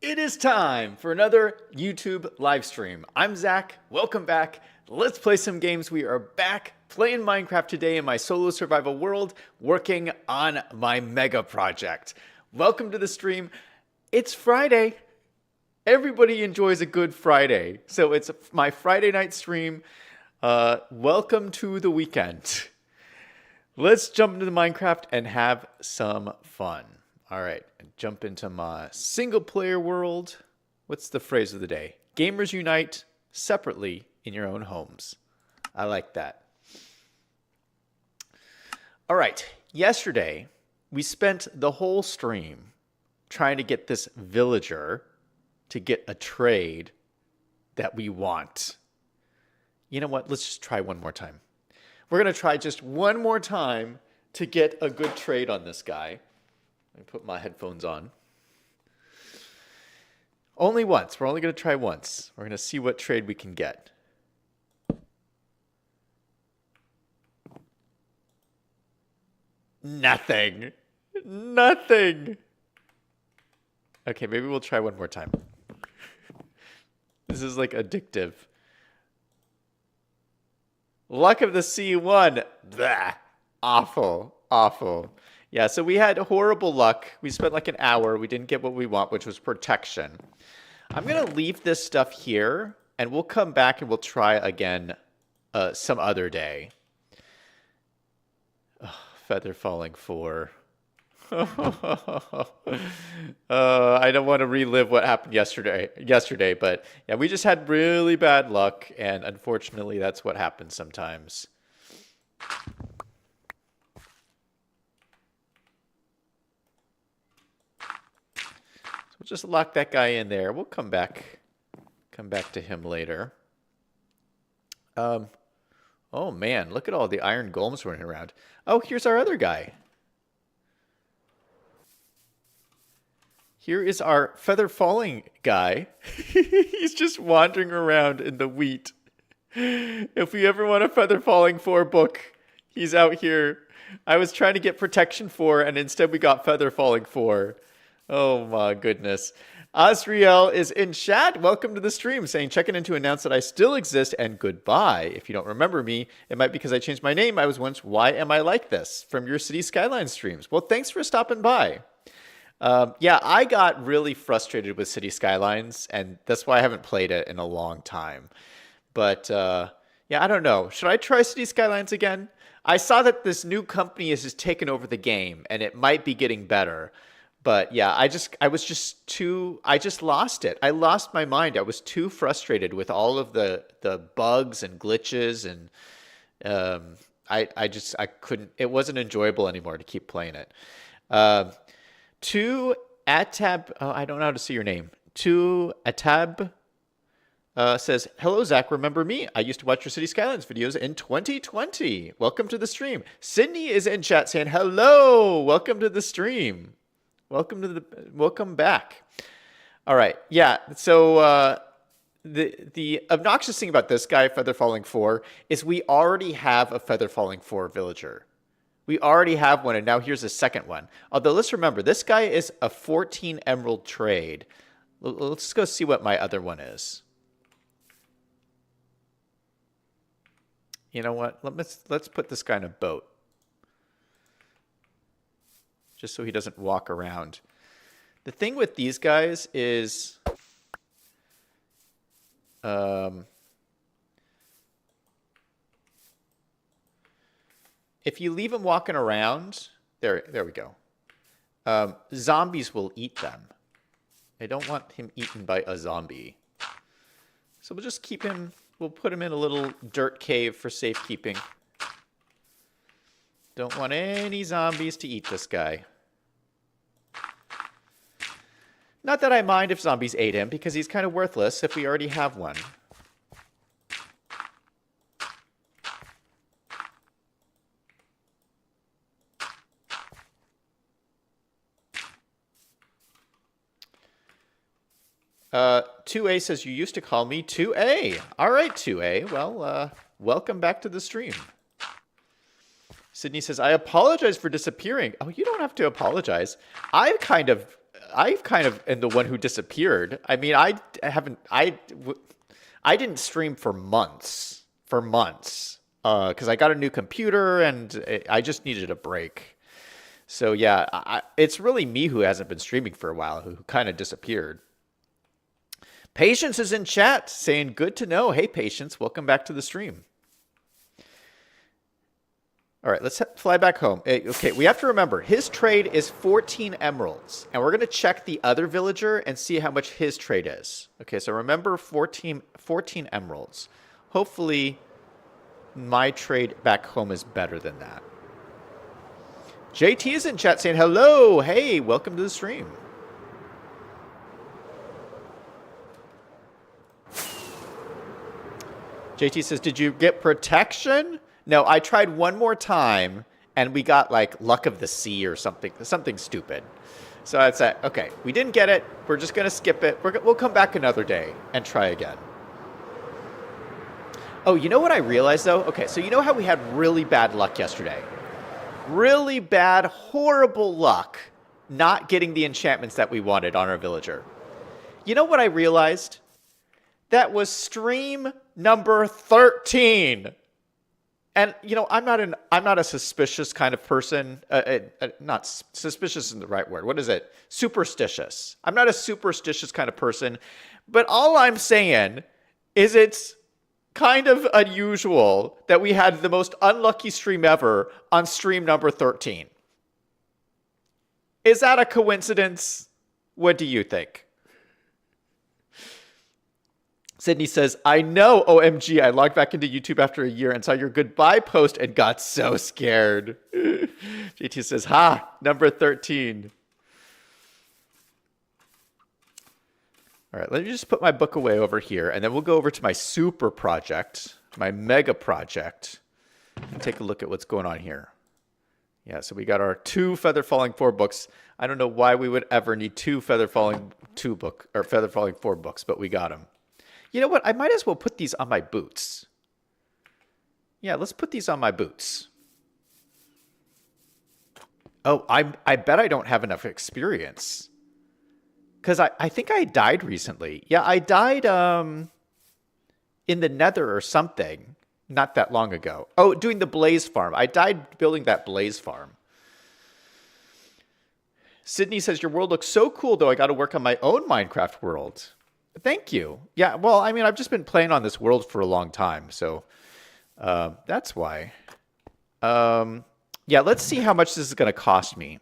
It is time for another YouTube live stream. I'm Zach. Welcome back. Let's play some games. We are back playing Minecraft today in my solo survival world, working on my mega project. Welcome to the stream. It's Friday. Everybody enjoys a good Friday. So it's my Friday night stream. Welcome to the weekend. Let's jump into the Minecraft and have some fun. All right, jump into my single player world. What's the phrase of the day? Gamers unite separately in your own homes. I like that. All right, yesterday we spent the whole stream trying to get this villager to get a trade that we want. You know what? Let's just try one more time. We're going to try just one more time to get a good trade on this guy. Let me put my headphones on. Only once. We're only going to try once. We're going to see what trade we can get. Nothing. Nothing. Okay, maybe we'll try one more time. This is like addictive. Luck of the C1. Blah. Awful. Awful. Yeah, so we had horrible luck. We spent like an hour. We didn't get what we want, which was protection. I'm going to leave this stuff here, and we'll come back and we'll try again some other day. Oh, feather falling 4. I don't want to relive what happened yesterday, but yeah, we just had really bad luck, and unfortunately, that's what happens sometimes. We'll just lock that guy in there. We'll come back to him later. Oh man, look at all the iron golems running around. Oh, here's our other guy. Here is our feather falling guy. He's just wandering around in the wheat. If we ever want a feather falling 4 book, he's out here. I was trying to get protection 4, and instead we got feather falling 4. Oh my goodness. Asriel is in chat. Welcome to the stream, saying checking in to announce that I still exist and goodbye. If you don't remember me, it might be because I changed my name. I was once Why Am I Like This from your City Skyline streams. Well, thanks for stopping by. Yeah, I got really frustrated with City Skylines, and that's why I haven't played it in a long time. But yeah, I don't know. Should I try City Skylines again? I saw that this new company has just taken over the game, and it might be getting better. But yeah, I just lost it. I lost my mind. I was too frustrated with all of the bugs and glitches, and I couldn't. It wasn't enjoyable anymore to keep playing it. To Atab, I don't know how to see your name. To Atab says, hello, Zach, remember me? I used to watch your City Skylines videos in 2020. Welcome to the stream. Sydney is in chat saying, hello, welcome to the stream. Welcome back. All right, yeah, so the obnoxious thing about this guy, Feather Falling 4, is we already have a Feather Falling 4 villager. We already have one, and now here's a second one. Although, let's remember, this guy is a 14 emerald trade. Let's go see what my other one is. You know what? Let's put this guy in a boat. Just so he doesn't walk around. The thing with these guys is... if you leave him walking around, there we go. Zombies will eat them. I don't want him eaten by a zombie. So we'll just keep him, we'll put him in a little dirt cave for safekeeping. Don't want any zombies to eat this guy. Not that I mind if zombies ate him, because he's kind of worthless if we already have one. Uh, 2A says, you used to call me 2A. All right, 2A. Well, welcome back to the stream. Sydney says, I apologize for disappearing. Oh, you don't have to apologize. I kind of I've kind of am the one who disappeared. I mean, I didn't stream for months, because I got a new computer and I just needed a break. So yeah, it's really me who hasn't been streaming for a while, who kind of disappeared. Patience is in chat saying, good to know. Hey, Patience, welcome back to the stream. All right, let's fly back home. Okay, we have to remember, his trade is 14 emeralds. And we're going to check the other villager and see how much his trade is. Okay, so remember 14 emeralds. Hopefully, my trade back home is better than that. JT is in chat saying, hello. Hey, welcome to the stream. JT says, did you get protection? No, I tried one more time, and we got, like, luck of the sea or something stupid. So I'd say, okay, we didn't get it. We're just going to skip it. We'll come back another day and try again. Oh, you know what I realized, though? Okay, so you know how we had really bad luck yesterday? Really bad, horrible luck not getting the enchantments that we wanted on our villager. You know what I realized? That was stream number 13. And, you know, I'm not a suspicious kind of person. Not suspicious isn't the right word. What is it? Superstitious. I'm not a superstitious kind of person. But all I'm saying is it's kind of unusual that we had the most unlucky stream ever on stream number 13. Is that a coincidence? What do you think? Sydney says, I know, OMG, I logged back into YouTube after a year and saw your goodbye post and got so scared. JT says, ha, number 13. All right, let me just put my book away over here, and then we'll go over to my super project, my mega project, and take a look at what's going on here. Yeah, so we got our 2 Feather Falling 4 books. I don't know why we would ever need 2 Feather Falling 4 books, but we got them. You know what? I might as well put these on my boots. Yeah, let's put these on my boots. Oh, I bet I don't have enough experience. Because I think I died recently. Yeah, I died in the Nether or something not that long ago. Oh, doing the Blaze Farm. I died building that Blaze Farm. Sydney says, your world looks so cool, though I got to work on my own Minecraft world. Thank you. Yeah, well, I mean, I've just been playing on this world for a long time, so that's why. Yeah, let's see how much this is going to cost me.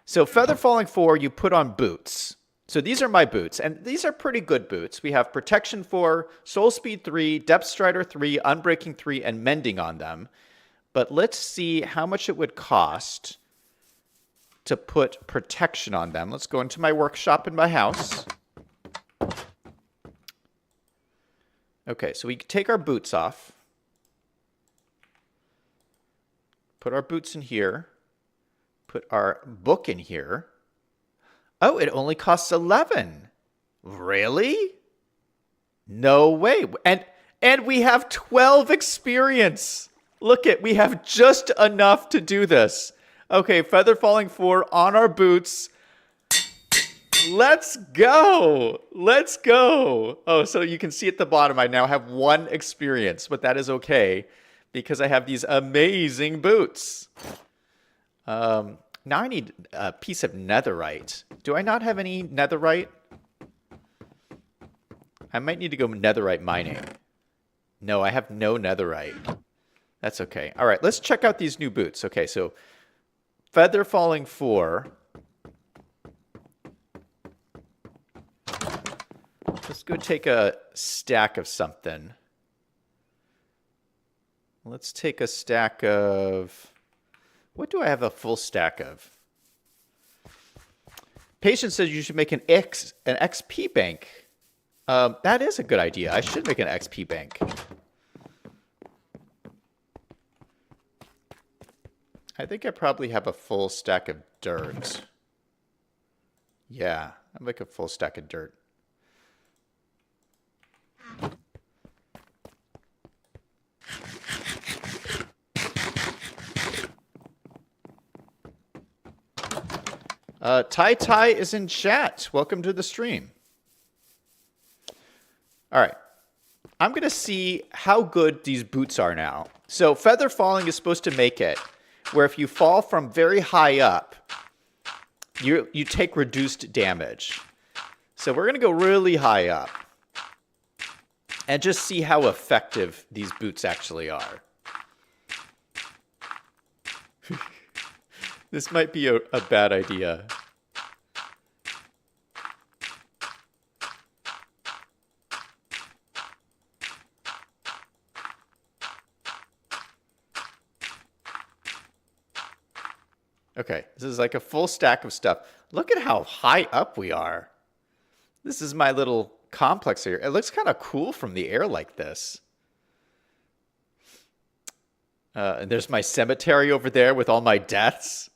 So Feather Falling 4, you put on boots. So these are my boots, and these are pretty good boots. We have Protection 4, Soul Speed 3, Depth Strider 3, Unbreaking 3, and Mending on them. But let's see how much it would cost to put Protection on them. Let's go into my workshop in my house. Okay, so we take our boots off. Put our boots in here. Put our book in here. Oh, it only costs 11. Really? No way. And we have 12 experience. Look it, we have just enough to do this. Okay, Feather Falling 4 on our boots. Let's go. Let's go. Oh, so you can see at the bottom, I now have 1 experience, but that is okay because I have these amazing boots. Now I need a piece of netherite. Do I not have any netherite? I might need to go netherite mining. No, I have no netherite. That's okay. All right, let's check out these new boots. Okay, so Feather Falling 4. Let's go take a stack of something. Let's take a stack of... What do I have a full stack of? Patience says you should make an XP bank. That is a good idea. I should make an XP bank. I think I probably have a full stack of dirt. Yeah, I'll make a full stack of dirt. Tai Tai is in chat. Welcome to the stream. All right. I'm going to see how good these boots are now. So feather falling is supposed to make it where if you fall from very high up, you take reduced damage. So we're going to go really high up and just see how effective these boots actually are. This might be a bad idea. Okay, this is like a full stack of stuff. Look at how high up we are. This is my little complex here. It looks kind of cool from the air like this. And there's my cemetery over there with all my deaths.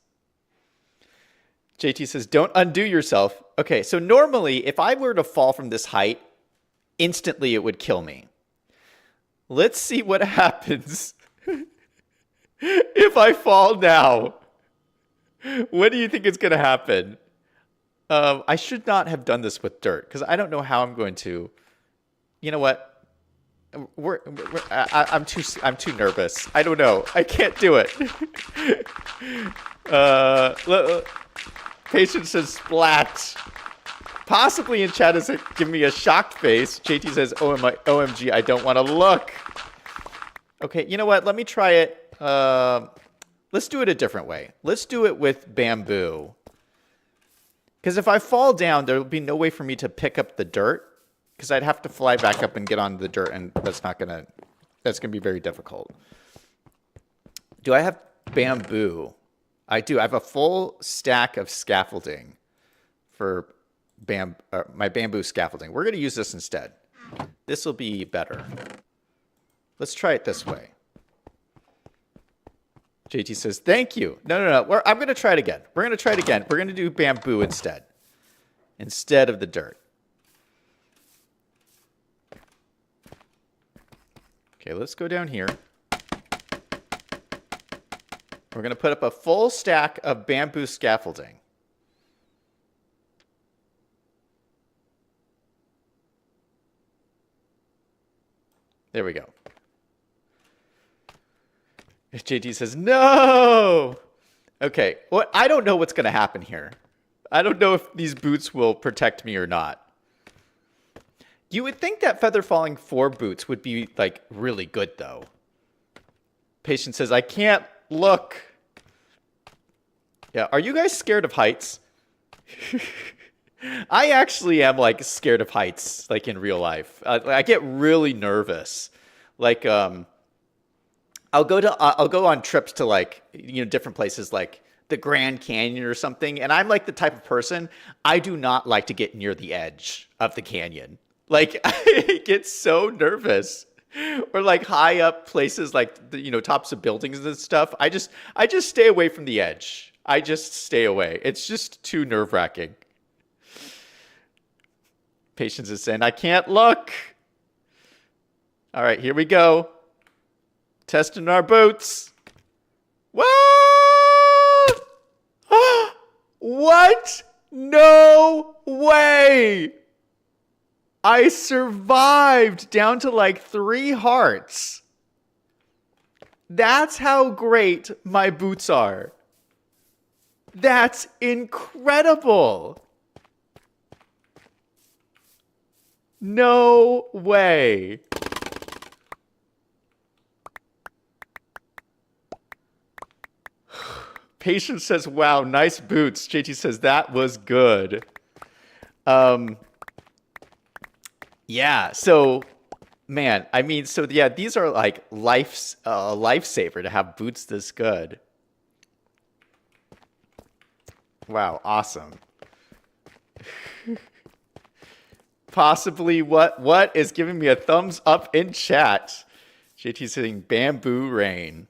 JT says, don't undo yourself. Okay, so normally, if I were to fall from this height, instantly it would kill me. Let's see what happens if I fall now. What do you think is going to happen? I should not have done this with dirt, because I don't know how I'm going to. You know what? I'm too nervous. I don't know. I can't do it. Patience says splat. Possibly in chat is giving me a shocked face. JT says, OMG, I don't want to look. Okay, you know what? Let me try it. Let's do it a different way. Let's do it with bamboo. Because if I fall down, there will be no way for me to pick up the dirt. Because I'd have to fly back up and get onto the dirt, and that's gonna be very difficult. Do I have bamboo? I do. I have a full stack of scaffolding for my bamboo scaffolding. We're gonna use this instead. This will be better. Let's try it this way. JT says, thank you. No. I'm going to try it again. We're going to try it again. We're going to do bamboo instead of the dirt. Okay, let's go down here. We're going to put up a full stack of bamboo scaffolding. There we go. JT says, no! Okay, well, I don't know what's going to happen here. I don't know if these boots will protect me or not. You would think that feather falling 4 boots would be, like, really good, though. Patient says, I can't look. Yeah, are you guys scared of heights? I actually am, like, scared of heights, like, in real life. I get really nervous. Like, I'll go on trips to, like, different places like the Grand Canyon or something, and I'm like the type of person, I do not like to get near the edge of the canyon. Like, I get so nervous. Or like high up places like the, tops of buildings and stuff. I just stay away from the edge. I just stay away. It's just too nerve-wracking. Patience is saying, I can't look. All right, here we go. Testing our boots. What? What? No way. I survived down to like 3 hearts. That's how great my boots are. That's incredible. No way. Patience says, wow, nice boots. JT says, that was good. Yeah, so, man, I mean, so yeah, these are like a lifesaver to have boots this good. Wow, awesome. Possibly what is giving me a thumbs up in chat? JT saying bamboo rain.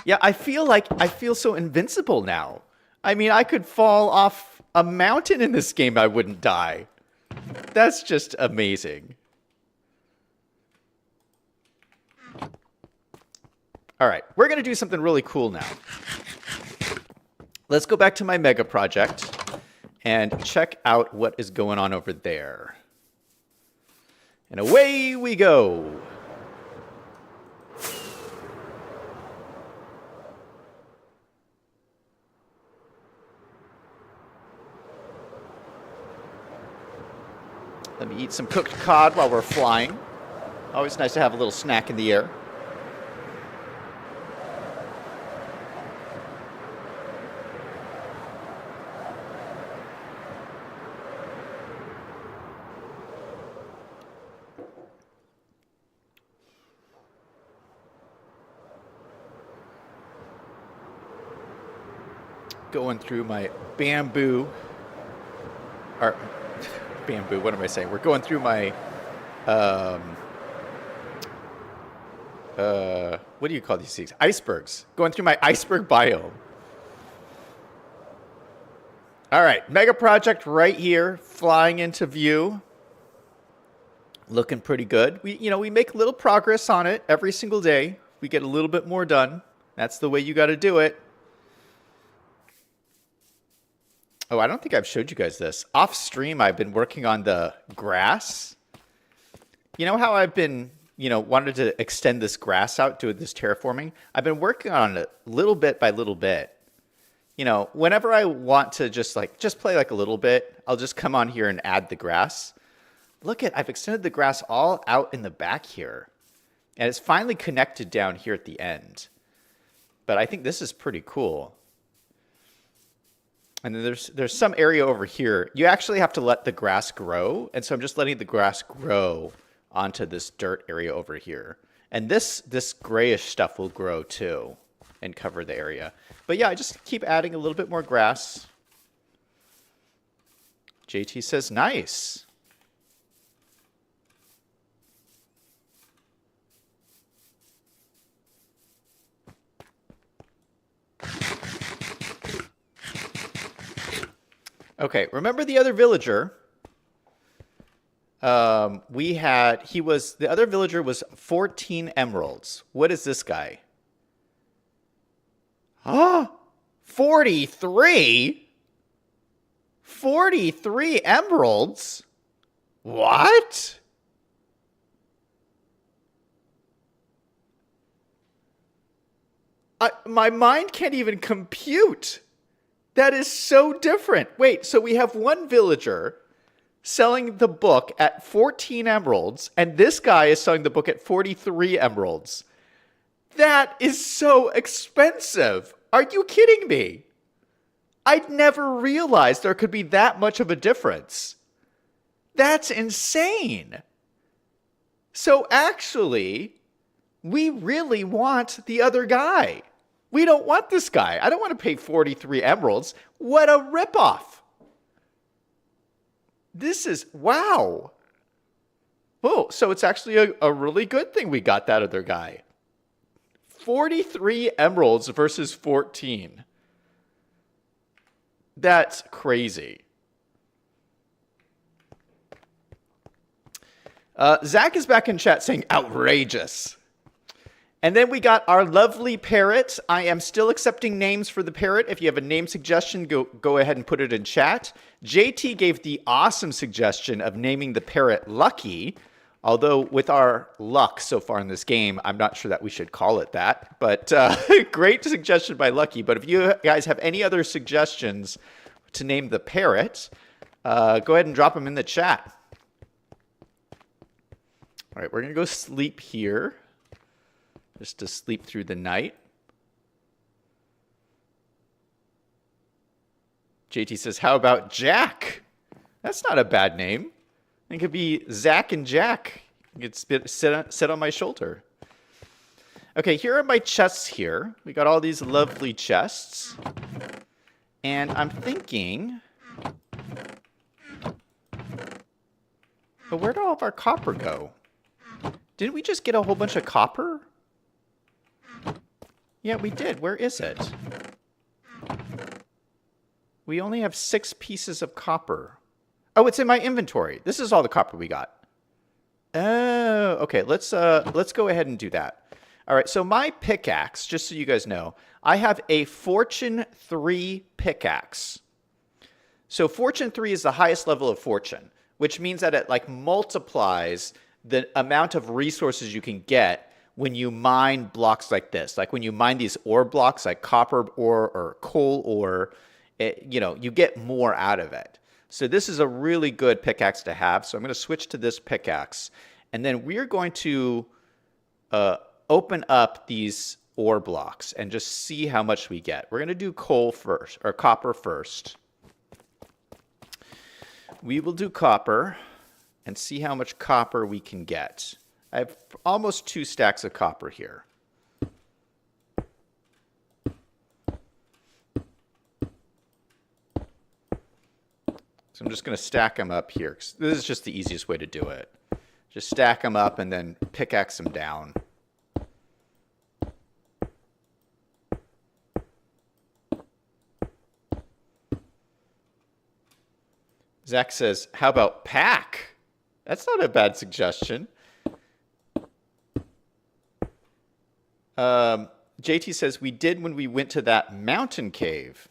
Yeah, I feel so invincible now. I mean, I could fall off a mountain in this game, I wouldn't die. That's just amazing. All right, we're going to do something really cool now. Let's go back to my mega project and check out what is going on over there. And away we go. Let me eat some cooked cod while we're flying. Always nice to have a little snack in the air. Going through my bamboo, or bamboo, what am I saying? We're going through my, what do you call these things? Icebergs. Going through my iceberg biome. All right, mega project right here, flying into view. Looking pretty good. We make little progress on it every single day. We get a little bit more done. That's the way you got to do it. Oh, I don't think I've showed you guys this. Off stream, I've been working on the grass. You know how I've been, wanted to extend this grass out, do this terraforming? I've been working on it little bit by little bit. Whenever I want to just play like a little bit, I'll just come on here and add the grass. Look I've extended the grass all out in the back here. And it's finally connected down here at the end. But I think this is pretty cool. And then there's some area over here. You actually have to let the grass grow. And so I'm just letting the grass grow onto this dirt area over here. And this grayish stuff will grow too and cover the area. But yeah, I just keep adding a little bit more grass. JT says, nice. Okay, remember the other villager? The other villager was 14 emeralds. What is this guy? 43? 43 emeralds? What? My mind can't even compute. That is so different. Wait, so we have one villager selling the book at 14 emeralds, and this guy is selling the book at 43 emeralds. That is so expensive. Are you kidding me? I'd never realized there could be that much of a difference. That's insane. So actually, we really want the other guy. We don't want this guy. I don't want to pay 43 emeralds. What a ripoff. This is, wow. Oh, so it's actually a really good thing we got that other guy. 43 emeralds versus 14. That's crazy. Zach is back in chat saying outrageous. And then we got our lovely parrot. I am still accepting names for the parrot. If you have a name suggestion, go ahead and put it in chat. JT gave the awesome suggestion of naming the parrot Lucky. Although with our luck so far in this game, I'm not sure that we should call it that. But great suggestion by Lucky. But if you guys have any other suggestions to name the parrot, go ahead and drop them in the chat. All right, we're going to go sleep here. Just to sleep through the night. JT says, how about Jack? That's not a bad name. It could be Zach and Jack. You could sit on my shoulder. Okay, here are my chests here. We got all these lovely chests. And I'm thinking, but where did all of our copper go? Didn't we just get a whole bunch of copper? Yeah, we did. Where is it? We only have 6 pieces of copper. Oh, it's in my inventory. This is all the copper we got. Oh, okay. Let's go ahead and do that. All right, so my pickaxe, just so you guys know, I have a Fortune 3 pickaxe. So Fortune 3 is the highest level of fortune, which means that it like multiplies the amount of resources you can get when you mine blocks like this. Like when you mine these ore blocks like copper ore or coal ore, you get more out of it. So this is a really good pickaxe to have. So I'm going to switch to this pickaxe. And then we're going to open up these ore blocks and just see how much we get. We're going to do coal first, or copper first. We will do copper and see how much copper we can get. I have almost 2 stacks of copper here. So I'm just going to stack them up here. This is just the easiest way to do it. Just stack them up and then pickaxe them down. Zach says, how about pack? That's not a bad suggestion. JT says, we did when we went to that mountain cave.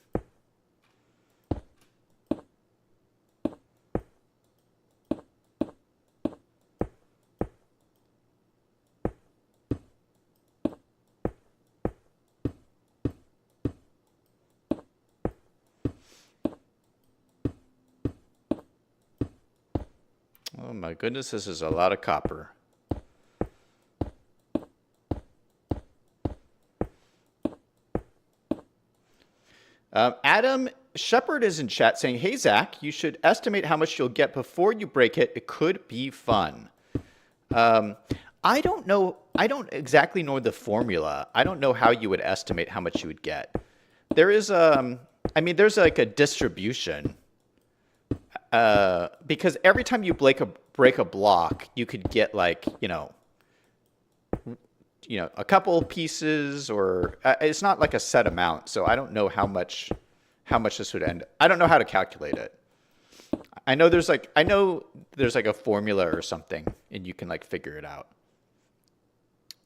Oh my goodness, this is a lot of copper. Adam Shepard is in chat saying, hey, Zach, you should estimate how much you'll get before you break it. It could be fun. I don't know. I don't exactly know the formula. I don't know how you would estimate how much you would get. There is, there's like a distribution. Because every time you break a block, you could get like, a couple pieces, or it's not like a set amount. So I don't know how much this would end. I don't know how to calculate it. I know there's like a formula or something, and you can like figure it out.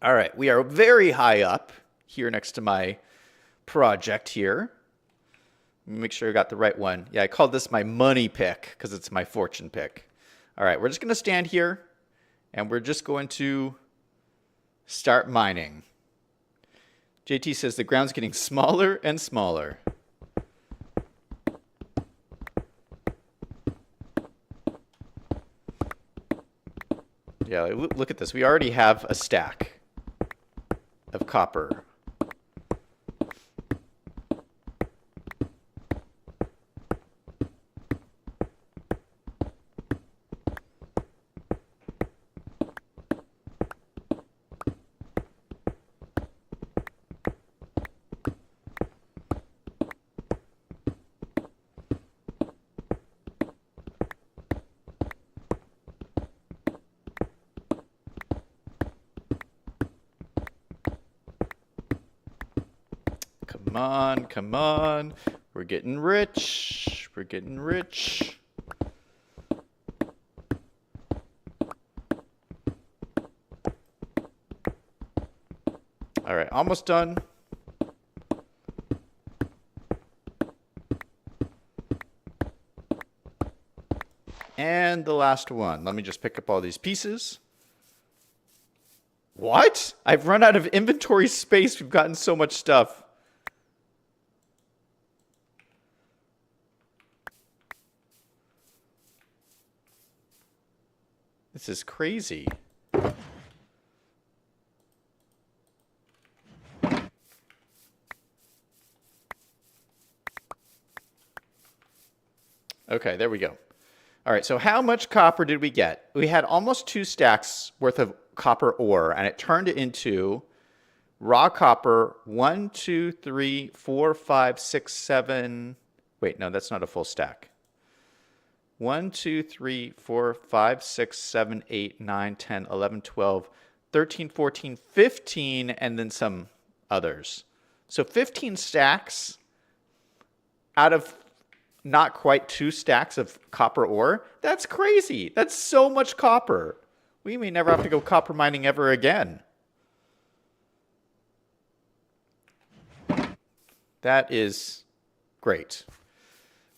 All right, we are very high up here next to my project here. Make sure I got the right one. Yeah, I called this my money pick because it's my fortune pick. All right, we're just going to stand here, and we're just going to start mining. JT says the ground's getting smaller and smaller. Yeah, look at this. We already have a stack of copper. Come on. We're getting rich. We're getting rich. All right, almost done. And the last one. Let me just pick up all these pieces. What? I've run out of inventory space. We've gotten so much stuff. This is crazy. Okay, there we go. All right, so how much copper did we get? We had almost 2 stacks worth of copper ore, and it turned it into raw copper 1, 2, 3, 4, 5, 6, 7. Wait, no, that's not a full stack. 1, 2, 3, 4, 5, 6, 7, 8, 9, 10, 11, 12, 13, 14, 15, and then some others. So 15 stacks out of not quite 2 stacks of copper ore. That's crazy. That's so much copper. We may never have to go copper mining ever again. That is great.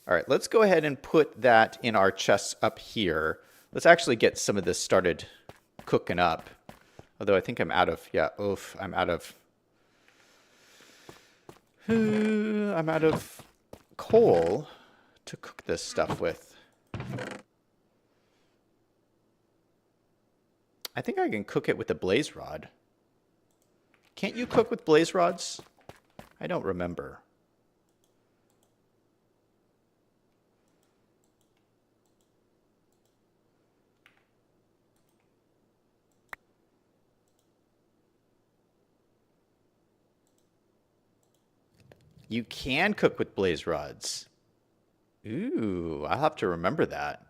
All right, let's go ahead and put that in our chests up here. Let's actually get some of this started cooking up. Although I think I'm out of, I'm out of coal to cook this stuff with. I think I can cook it with a blaze rod. Can't you cook with blaze rods? I don't remember. You can cook with blaze rods. Ooh, I'll have to remember that.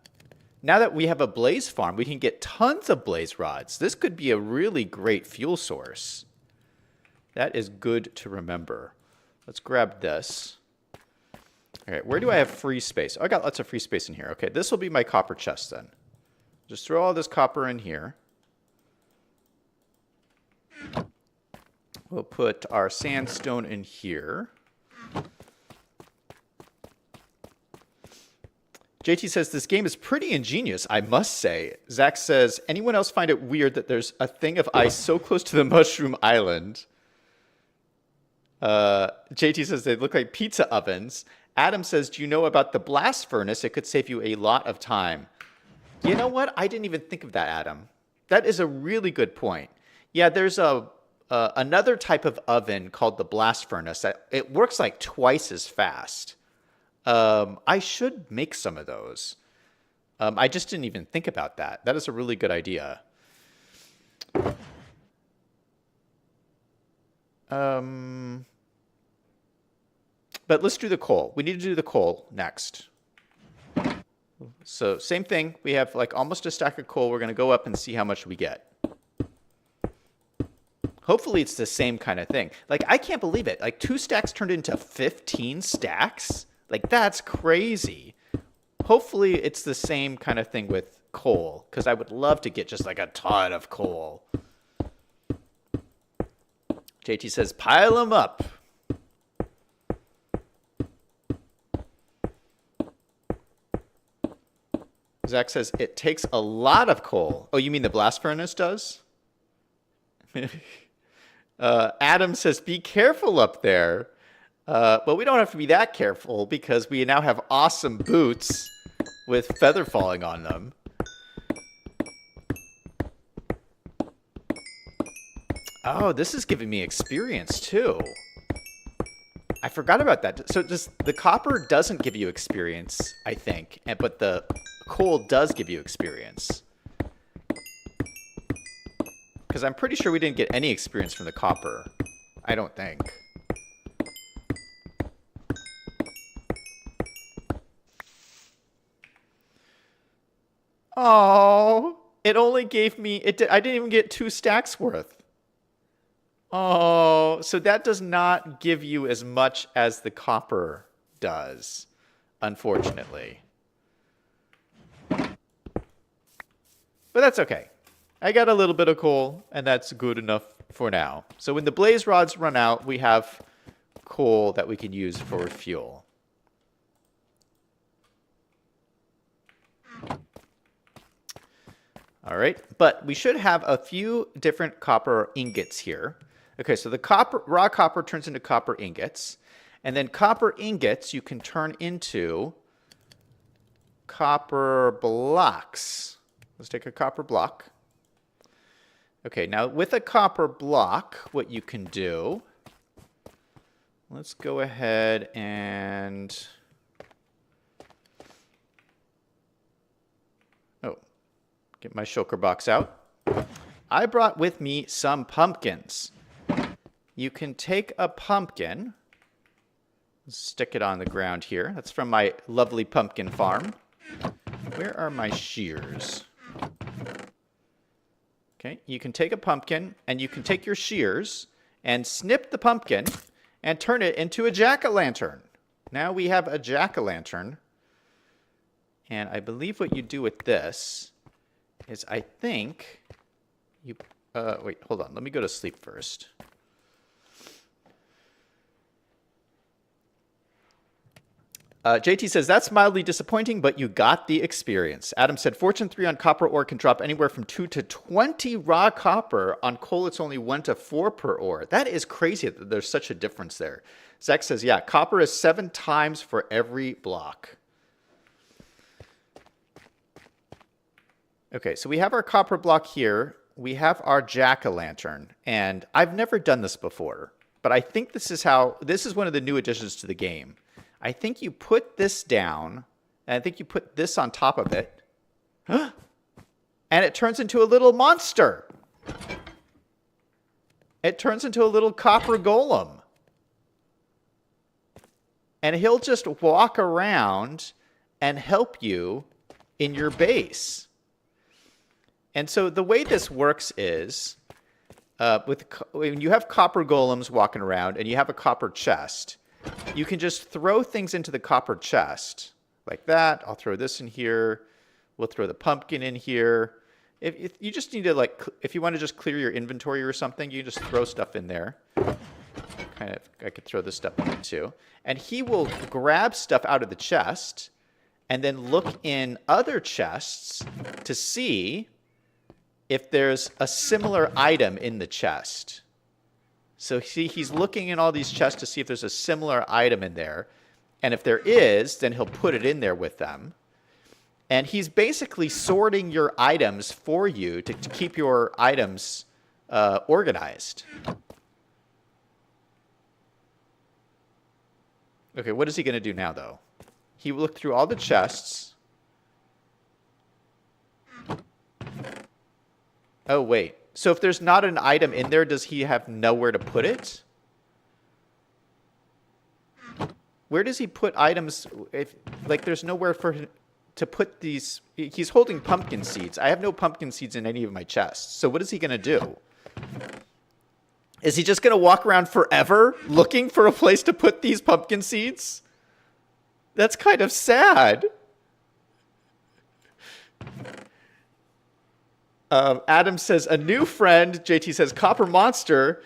Now that we have a blaze farm, we can get tons of blaze rods. This could be a really great fuel source. That is good to remember. Let's grab this. All right, where do I have free space? Oh, I got lots of free space in here. Okay, this will be my copper chest then. Just throw all this copper in here. We'll put our sandstone in here. JT says, this game is pretty ingenious, I must say. Zach says, anyone else find it weird that there's a thing of ice so close to the mushroom island? JT says, they look like pizza ovens. Adam says, do you know about the blast furnace? It could save you a lot of time. You know what? I didn't even think of that, Adam. That is a really good point. Yeah, there's another type of oven called the blast furnace. It works like twice as fast. I should make some of those. I just didn't even think about that. That is a really good idea. But let's do the coal. We need to do the coal next. So same thing. We have like almost a stack of coal. We're going to go up and see how much we get. Hopefully it's the same kind of thing. Like, I can't believe it. Like, 2 stacks turned into 15 stacks? Like, that's crazy. Hopefully it's the same kind of thing with coal, because I would love to get just like a ton of coal. JT says, pile them up. Zach says, it takes a lot of coal. Oh, you mean the blast furnace does? Adam says, be careful up there. Well, we don't have to be that careful because we now have awesome boots with feather falling on them. Oh, this is giving me experience too. I forgot about that. So the copper doesn't give you experience, I think, but the coal does give you experience. Because I'm pretty sure we didn't get any experience from the copper. I don't think. Oh, it only gave me, I didn't even get 2 stacks worth. Oh, so that does not give you as much as the copper does, unfortunately. But that's okay. I got a little bit of coal, and that's good enough for now. So when the blaze rods run out, we have coal that we can use for fuel. All right, but we should have a few different copper ingots here. Okay, so the raw copper turns into copper ingots, and then copper ingots you can turn into copper blocks. Let's take a copper block. Okay, now with a copper block, what you can do, let's go ahead and, get my shulker box out. I brought with me some pumpkins. You can take a pumpkin, stick it on the ground here. That's from my lovely pumpkin farm. Where are my shears? Okay, you can take a pumpkin and you can take your shears and snip the pumpkin and turn it into a jack-o'-lantern. Now we have a jack-o'-lantern. And I believe what you do with this is I think you, wait, hold on. Let me go to sleep first. JT says, that's mildly disappointing, but you got the experience. Adam said, Fortune 3 on copper ore can drop anywhere from 2 to 20 raw copper. On coal, it's only 1 to 4 per ore. That is crazy that there's such a difference there. Zach says, yeah, copper is 7 times for every block. Okay, so we have our copper block here. We have our jack-o'-lantern. And I've never done this before, but I think this is one of the new additions to the game. I think you put this down, and I think you put this on top of it, and it turns into a little monster. It turns into a little copper golem. And he'll just walk around and help you in your base. And so the way this works is, when you have copper golems walking around and you have a copper chest, you can just throw things into the copper chest like that. I'll throw this in here. We'll throw the pumpkin in here. If you just need to, if you want to just clear your inventory or something, you can just throw stuff in there. I could throw this stuff in too. And he will grab stuff out of the chest and then look in other chests to see if there's a similar item in the chest. So see, he's looking in all these chests to see if there's a similar item in there. And if there is, then he'll put it in there with them. And he's basically sorting your items for you to keep your items organized. Okay, what is he going to do now, though? He will look through all the chests. Oh, wait. So if there's not an item in there, does he have nowhere to put it? Where does he put items? If there's nowhere for him to put these. He's holding pumpkin seeds. I have no pumpkin seeds in any of my chests. So what is he going to do? Is he just going to walk around forever looking for a place to put these pumpkin seeds? That's kind of sad. Adam says, a new friend. JT says, Copper Monster.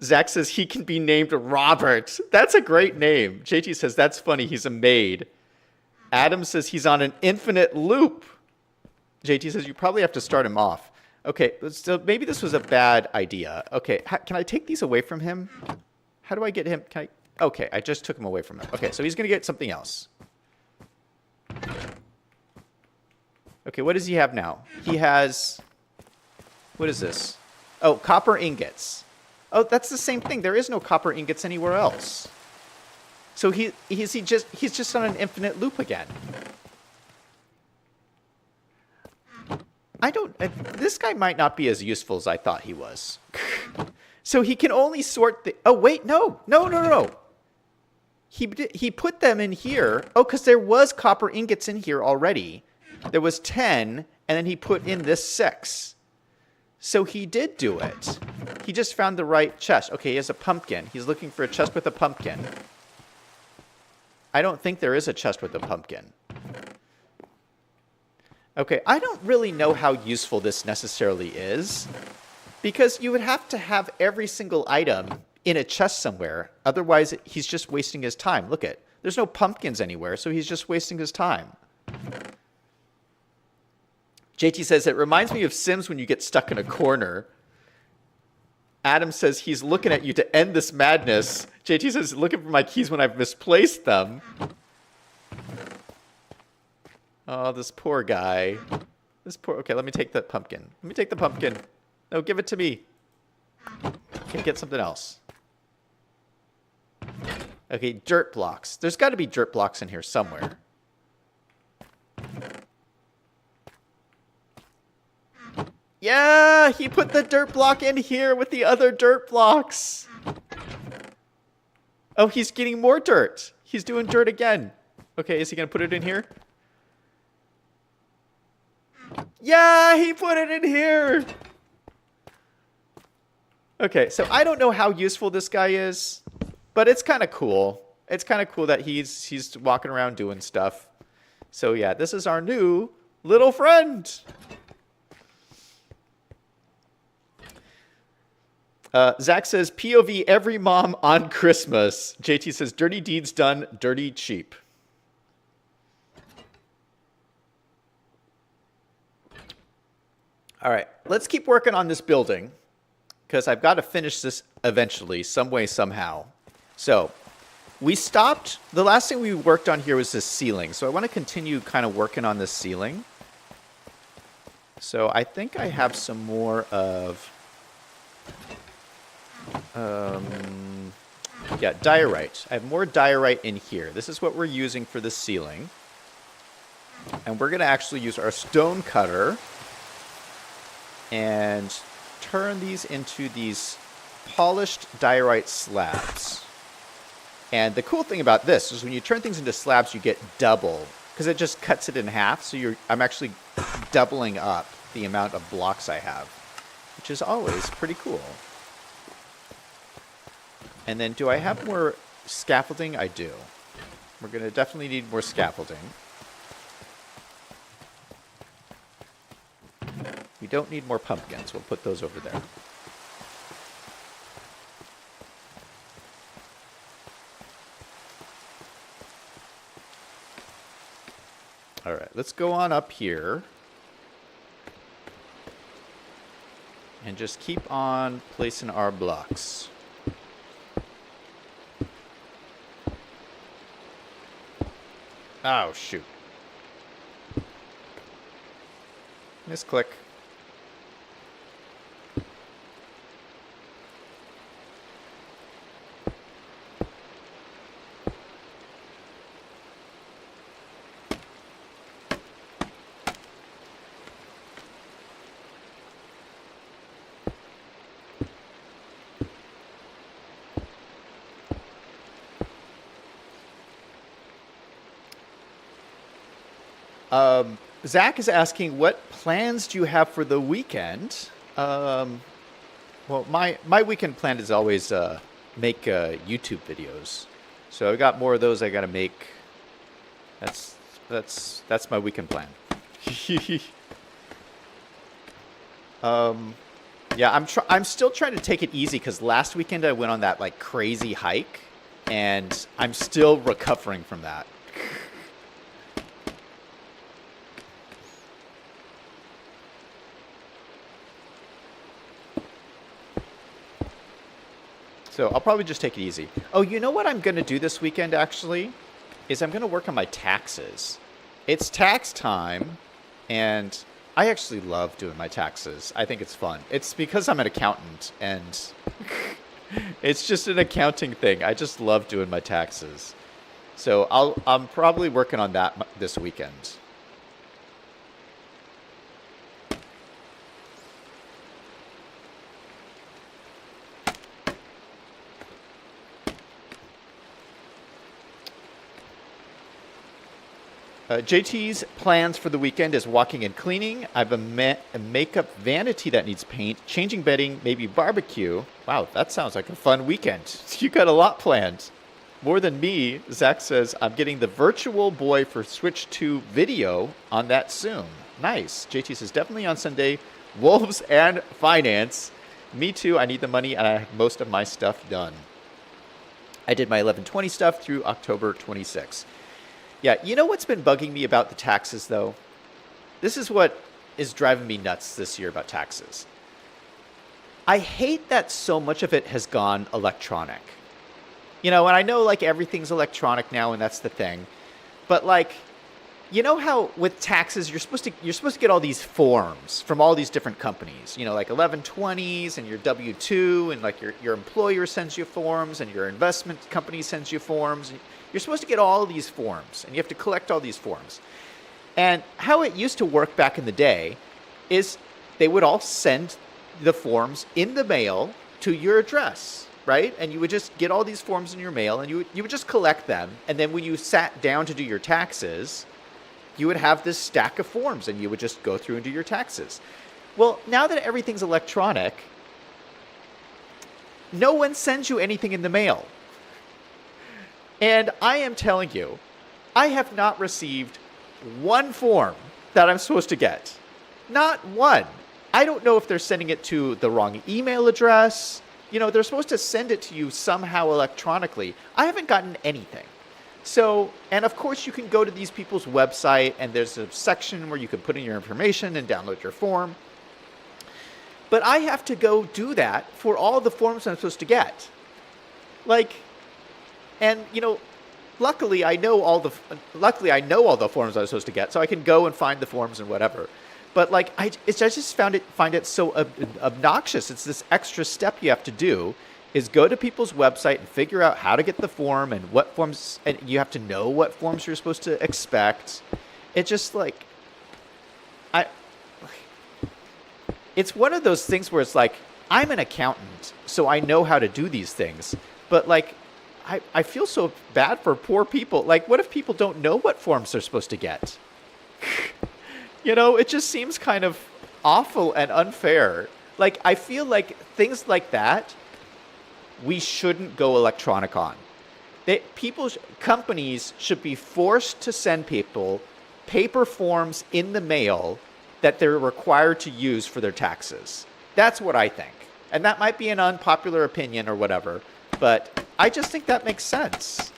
Zach says, he can be named Robert. That's a great name. JT says, that's funny. He's a maid. Adam says, he's on an infinite loop. JT says, you probably have to start him off. Okay, so maybe this was a bad idea. Okay, can I take these away from him? How do I get him? Okay, I just took him away from him. Okay, so he's going to get something else. Okay, what does he have now? He has... What is this? Oh, copper ingots. Oh, that's the same thing. There is no copper ingots anywhere else. So he's just on an infinite loop again. This guy might not be as useful as I thought he was. So he can only sort the... Oh, wait, no. He put them in here. Oh, because there was copper ingots in here already. There was 10, and then he put in this 6. So he did do it. He just found the right chest. Okay, he has a pumpkin. He's looking for a chest with a pumpkin. I don't think there is a chest with a pumpkin. Okay, I don't really know how useful this necessarily is, because you would have to have every single item in a chest somewhere. Otherwise, he's just wasting his time. Look at, there's no pumpkins anywhere, so he's just wasting his time. JT says, it reminds me of Sims when you get stuck in a corner. Adam says, he's looking at you to end this madness. JT says, looking for my keys when I've misplaced them. Oh, this poor guy. Okay, let me take the pumpkin. Let me take the pumpkin. No, give it to me. Okay, get something else. Okay, dirt blocks. There's got to be dirt blocks in here somewhere. Yeah, he put the dirt block in here with the other dirt blocks. Oh, he's getting more dirt. He's doing dirt again. Okay, is he going to put it in here? Yeah, he put it in here. Okay, so I don't know how useful this guy is, but it's kind of cool. It's kind of cool that he's walking around doing stuff. So yeah, this is our new little friend. Zach says, POV every mom on Christmas. JT says, dirty deeds done, dirty cheap. All right, let's keep working on this building because I've got to finish this eventually, some way, somehow. So we stopped. The last thing we worked on here was this ceiling. So I want to continue kind of working on this ceiling. So I think I have some more of, yeah, diorite. I have more diorite in here. This is what we're using for the ceiling. And we're going to actually use our stone cutter and turn these into these polished diorite slabs. And the cool thing about this is when you turn things into slabs, you get double, because it just cuts it in half. So I'm actually doubling up the amount of blocks I have, which is always pretty cool. And then do I have more scaffolding? I do. We're going to definitely need more scaffolding. We don't need more pumpkins. We'll put those over there. All right, let's go on up here. And just keep on placing our blocks. Oh, shoot. Misclick. Zach is asking, what plans do you have for the weekend? Well, my weekend plan is always make YouTube videos. So I got more of those I got to make. That's my weekend plan. Yeah, I'm still trying to take it easy because last weekend I went on that like crazy hike, and I'm still recovering from that. So I'll probably just take it easy. Oh, you know what I'm going to do this weekend, actually? Is I'm going to work on my taxes. It's tax time, and I actually love doing my taxes. I think it's fun. It's because I'm an accountant, and it's just an accounting thing. I just love doing my taxes. So I'm probably working on that this weekend. JT's plans for the weekend is walking and cleaning. I have a makeup vanity that needs paint, changing bedding, maybe barbecue. Wow, that sounds like a fun weekend. You got a lot planned. More than me, Zach says, I'm getting the Virtual Boy for Switch 2 video on that soon. Nice. JT says, definitely on Sunday. Wolves and finance. Me too. I need the money, and I have most of my stuff done. I did my 1120 stuff through October 26. Yeah, you know what's been bugging me about the taxes, though? This is what is driving me nuts this year about taxes. I hate that so much of it has gone electronic. You know, and I know, like, everything's electronic now, and that's the thing. But, like, you know how with taxes, you're supposed to get all these forms from all these different companies. You know, like 1120s and your W-2, and, like, your employer sends you forms, and your investment company sends you forms. You're supposed to get all these forms, and you have to collect all these forms. And how it used to work back in the day is they would all send the forms in the mail to your address, right? And you would just get all these forms in your mail, and you would just collect them. And then when you sat down to do your taxes, you would have this stack of forms, and you would just go through and do your taxes. Well, now that everything's electronic, no one sends you anything in the mail. And I am telling you, I have not received one form that I'm supposed to get. Not one. I don't know if they're sending it to the wrong email address. You know, they're supposed to send it to you somehow electronically. I haven't gotten anything. So, and of course you can go to these people's website, and there's a section where you can put in your information and download your form. But I have to go do that for all the forms I'm supposed to get. Like, and luckily I know all the forms I'm supposed to get, so I can go and find the forms and whatever. But like, I just find it so obnoxious. It's this extra step you have to do, is go to people's website and figure out how to get the form and what forms, and you have to know what forms you're supposed to expect. It just like, it's one of those things where it's like, I'm an accountant, so I know how to do these things. But like, I feel so bad for poor people. Like, what if people don't know what forms they're supposed to get? It just seems kind of awful and unfair. Like, I feel like things like that, we shouldn't go electronic on. Companies should be forced to send people paper forms in the mail that they're required to use for their taxes. That's what I think. And that might be an unpopular opinion or whatever, but I just think that makes sense.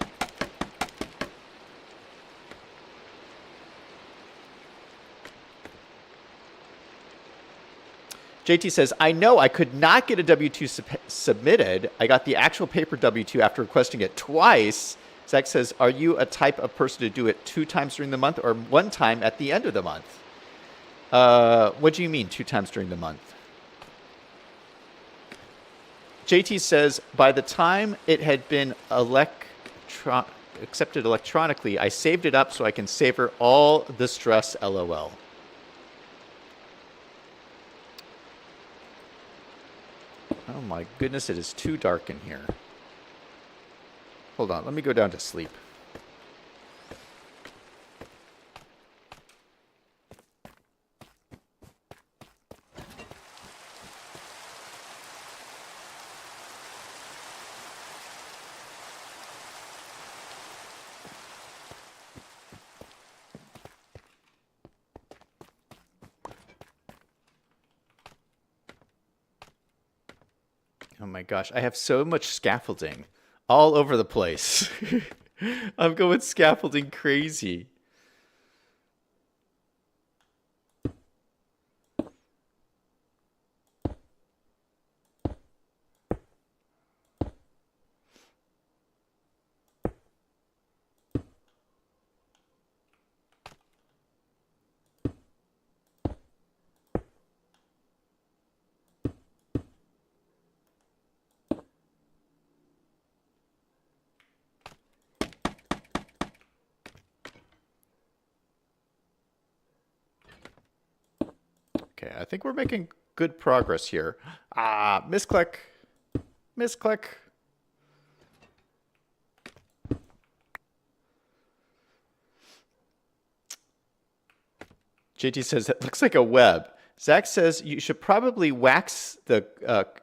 JT says, I know I could not get a W-2 submitted. I got the actual paper W-2 after requesting it twice. Zach says, are you a type of person to do it 2 times during the month or 1 time at the end of the month? What do you mean 2 times during the month? JT says, by the time it had been accepted electronically, I saved it up so I can savor all the stress, LOL. Oh my goodness, it is too dark in here. Hold on, let me go down to sleep. Oh my gosh, I have so much scaffolding all over the place. I'm going scaffolding crazy. Okay, I think we're making good progress here. Misclick. Misclick. JT says, it looks like a web. Zach says you should probably wax the,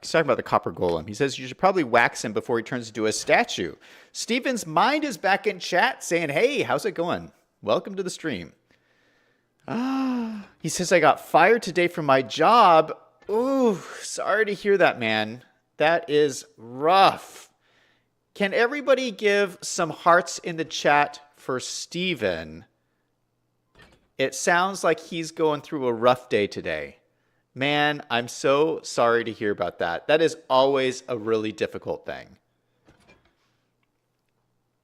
he's talking about the copper golem. He says you should probably wax him before he turns into a statue. Steven's Mind is back in chat saying, hey, how's it going? Welcome to the stream. He says, I got fired today from my job. Ooh, sorry to hear that, man. That is rough. Can everybody give some hearts in the chat for Steven? It sounds like he's going through a rough day today. Man, I'm so sorry to hear about that. That is always a really difficult thing.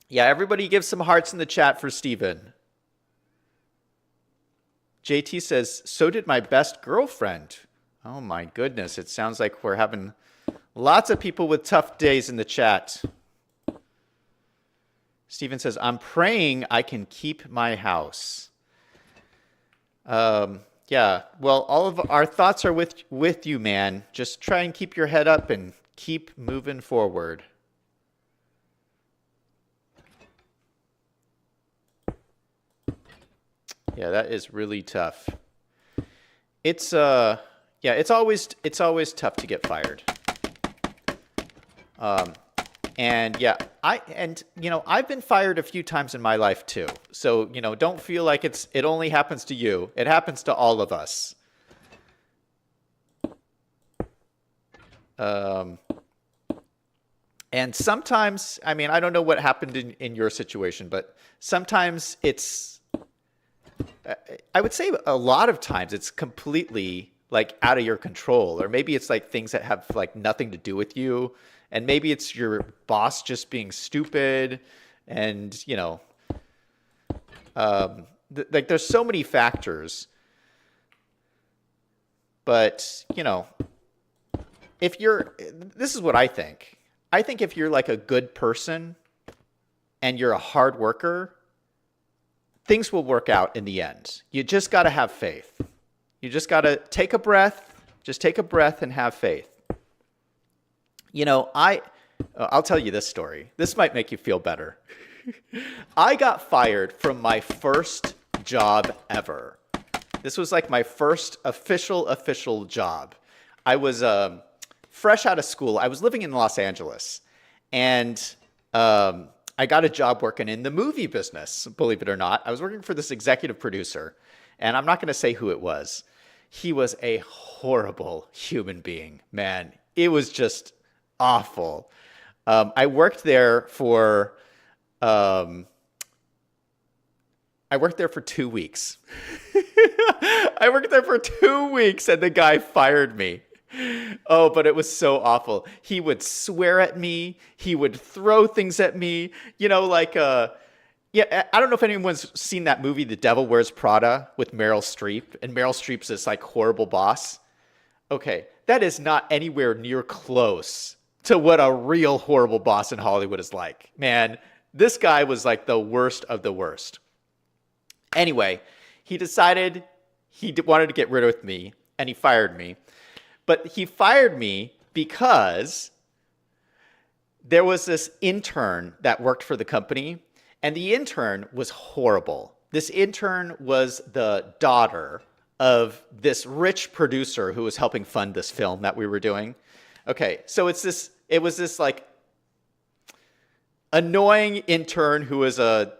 Yeah, everybody give some hearts in the chat for Steven. JT says, so did my best girlfriend. Oh my goodness, it sounds like we're having lots of people with tough days in the chat. Steven says, I'm praying I can keep my house. Yeah, well, all of our thoughts are with you, man. Just try and keep your head up and keep moving forward. Yeah, that is really tough. It's it's always tough to get fired. And yeah, I've been fired a few times in my life too. So, don't feel like it only happens to you. It happens to all of us. And sometimes, I don't know what happened in your situation, but sometimes I would say a lot of times it's completely like out of your control, or maybe it's like things that have like nothing to do with you, and maybe it's your boss just being stupid, and like there's so many factors. But if this is what I think. I think if you're like a good person and you're a hard worker, things will work out in the end. You just got to have faith. You just got to take a breath. Just take a breath and have faith. I'll tell you this story. This might make you feel better. I got fired from my first job ever. This was like my first official job. I was fresh out of school. I was living in Los Angeles, and I got a job working in the movie business, believe it or not. I was working for this executive producer, and I'm not going to say who it was. He was a horrible human being, man. It was just awful. I worked there for 2 weeks. I worked there for 2 weeks, and the guy fired me. Oh, but it was so awful. He would swear at me. He would throw things at me. I don't know if anyone's seen that movie, The Devil Wears Prada, with Meryl Streep. And Meryl Streep's this like horrible boss. Okay, that is not anywhere near close to what a real horrible boss in Hollywood is like. Man, this guy was like the worst of the worst. Anyway, he decided he wanted to get rid of me, and he fired me. But he fired me because there was this intern that worked for the company, and the intern was horrible. This intern was the daughter of this rich producer who was helping fund this film that we were doing. Okay, so it was this like annoying intern who was a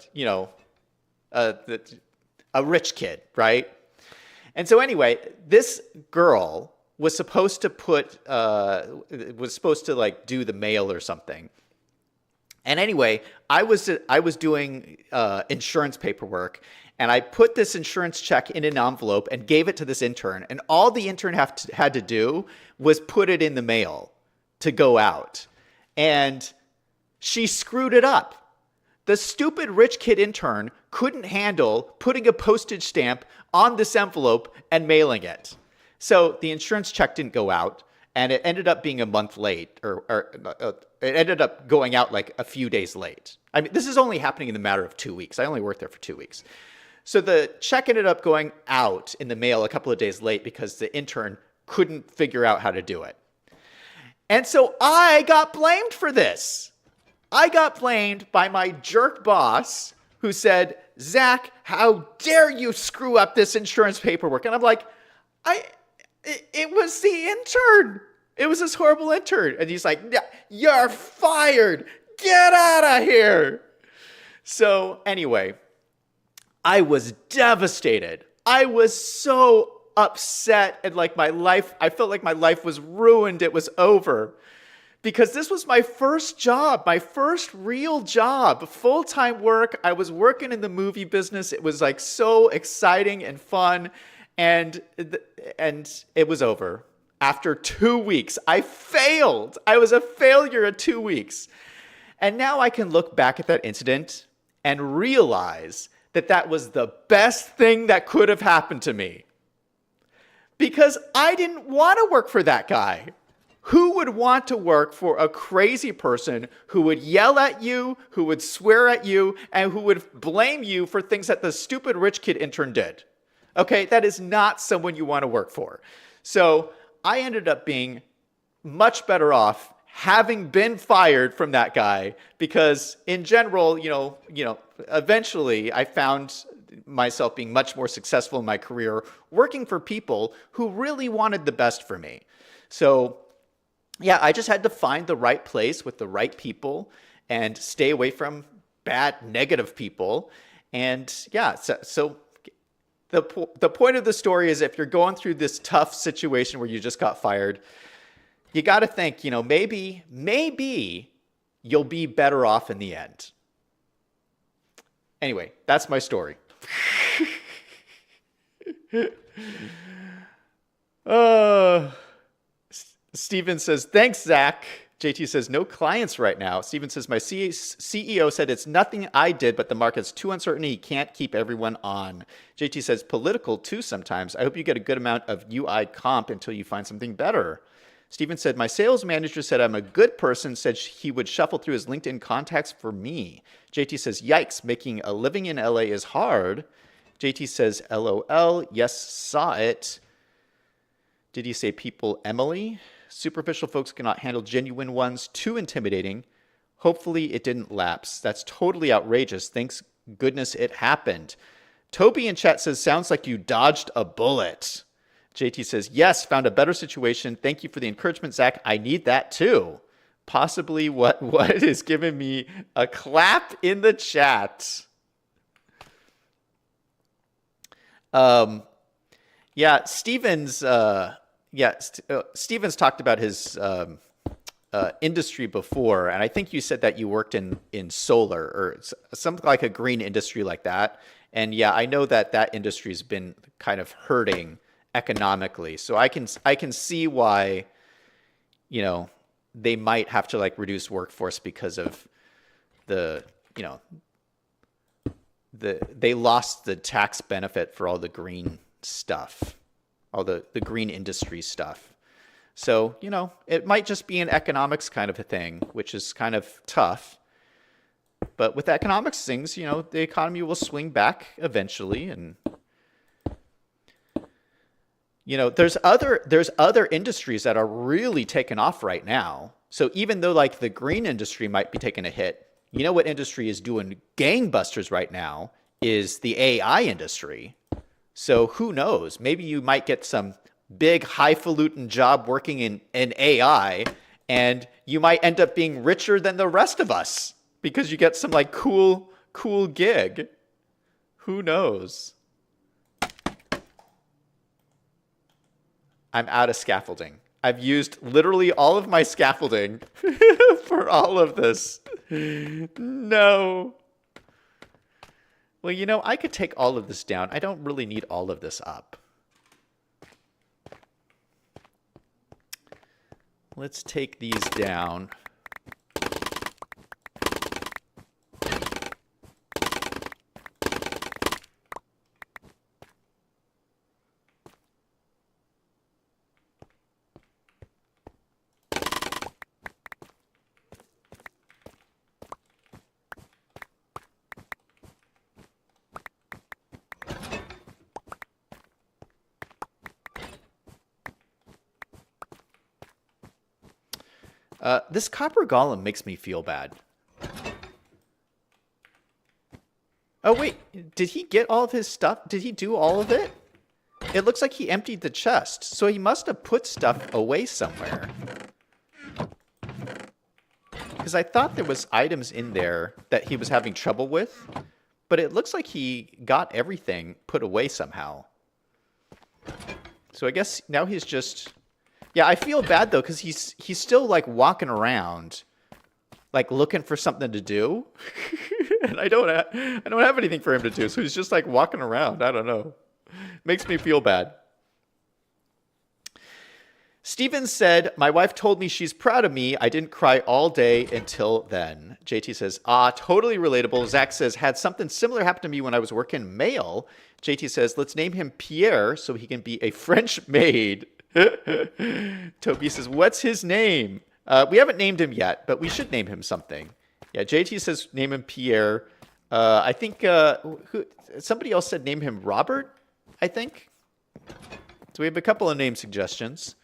rich kid, right? And so anyway, this girl was supposed to like do the mail or something. And anyway, I was doing insurance paperwork, and I put this insurance check in an envelope and gave it to this intern. And all the intern had to do was put it in the mail to go out. And she screwed it up. The stupid rich kid intern couldn't handle putting a postage stamp on this envelope and mailing it. So the insurance check didn't go out, and it ended up being a month late, or it ended up going out like a few days late. I mean, this is only happening in the matter of 2 weeks. I only worked there for 2 weeks. So the check ended up going out in the mail a couple of days late because the intern couldn't figure out how to do it. And so I got blamed for this. I got blamed by my jerk boss who said, "Zach, how dare you screw up this insurance paperwork?" And I'm like, it was the intern. It was this horrible intern. And he's like, "You're fired. Get out of here." So anyway, I was devastated. I was so upset, and like I felt like my life was ruined. It was over. Because this was my first job, my first real job, full-time work. I was working in the movie business. It was like so exciting and fun. And it was over. After 2 weeks, I failed. I was a failure at 2 weeks. And now I can look back at that incident and realize that that was the best thing that could have happened to me. Because I didn't want to work for that guy. Who would want to work for a crazy person who would yell at you, who would swear at you, and who would blame you for things that the stupid rich kid intern did? Okay, that is not someone you want to work for. So I ended up being much better off having been fired from that guy, because in general, eventually I found myself being much more successful in my career working for people who really wanted the best for me. So yeah, I just had to find the right place with the right people and stay away from bad, negative people. And yeah, so the point of the story is, if you're going through this tough situation where you just got fired, you got to think, maybe you'll be better off in the end. Anyway, that's my story. Uh, Steven says, thanks, Zach. JT says, no clients right now. Steven says, my CEO said it's nothing I did, but the market's too uncertain. He can't keep everyone on. JT says, political too sometimes. I hope you get a good amount of UI comp until you find something better. Steven said, my sales manager said I'm a good person, said he would shuffle through his LinkedIn contacts for me. JT says, yikes, making a living in LA is hard. JT says, LOL, yes, saw it. Did he say people, Emily? Superficial folks cannot handle genuine ones. Too intimidating. Hopefully it didn't lapse. That's totally outrageous. Thanks goodness it happened. Toby in chat says, sounds like you dodged a bullet. JT says, yes, found a better situation. Thank you for the encouragement, Zach. I need that too. Possibly what is giving me a clap in the chat. Yeah, Stevens talked about his industry before, and I think you said that you worked in solar or something like a green industry like that. And yeah, I know that industry's been kind of hurting economically. So I can see why, they might have to like reduce workforce because of they lost the tax benefit for all the green stuff, all the green industry stuff. So, it might just be an economics kind of a thing, which is kind of tough. But with economics things, the economy will swing back eventually. And, there's other industries that are really taking off right now. So even though like the green industry might be taking a hit, what industry is doing gangbusters right now is the AI industry. So who knows? Maybe you might get some big highfalutin job working in AI, and you might end up being richer than the rest of us because you get some like cool gig. Who knows? I'm out of scaffolding. I've used literally all of my scaffolding for all of this. No. Well, I could take all of this down. I don't really need all of this up. Let's take these down. This copper golem makes me feel bad. Oh, wait. Did he get all of his stuff? Did he do all of it? It looks like he emptied the chest. So he must have put stuff away somewhere. Because I thought there was items in there that he was having trouble with. But it looks like he got everything put away somehow. So I guess now he's just... Yeah, I feel bad though because he's still like walking around, like looking for something to do, and I don't have anything for him to do, so he's just like walking around. I don't know, makes me feel bad. Steven said, "My wife told me she's proud of me. I didn't cry all day until then." JT says, totally relatable. Zach says, had something similar happen to me when I was working mail. JT says, let's name him Pierre so he can be a French maid. Toby says, what's his name? We haven't named him yet, but we should name him something. Yeah, JT says name him Pierre. I think somebody else said name him Robert, I think. So we have a couple of name suggestions.